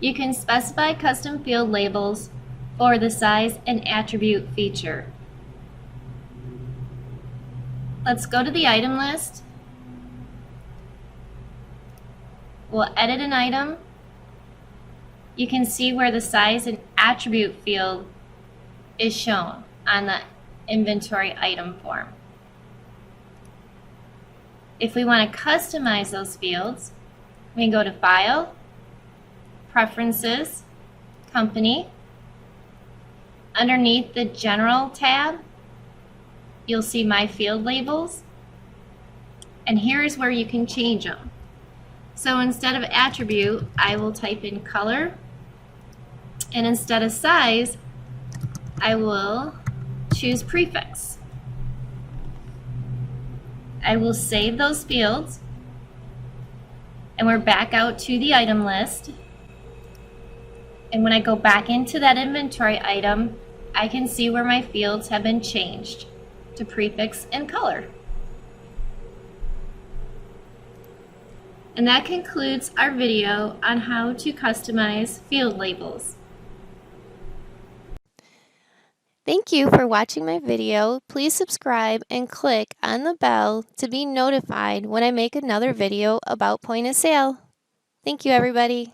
You can specify custom field labels or the size and attribute feature. Let's go to the item list. We'll edit an item. You can see where the size and attribute field is shown on the inventory item form. If we want to customize those fields, we can go to File, Preferences, Company. Underneath the General tab, you'll see My Field Labels, and here's where you can change them. So instead of attribute, I will type in color, and instead of size, I will choose prefix. I will save those fields, and we're back out to the item list. And when I go back into that inventory item, I can see where my fields have been changed to prefix and color. And that concludes our video on how to customize field labels. Thank you for watching my video. Please subscribe and click on the bell to be notified when I make another video about point of sale. Thank you, everybody.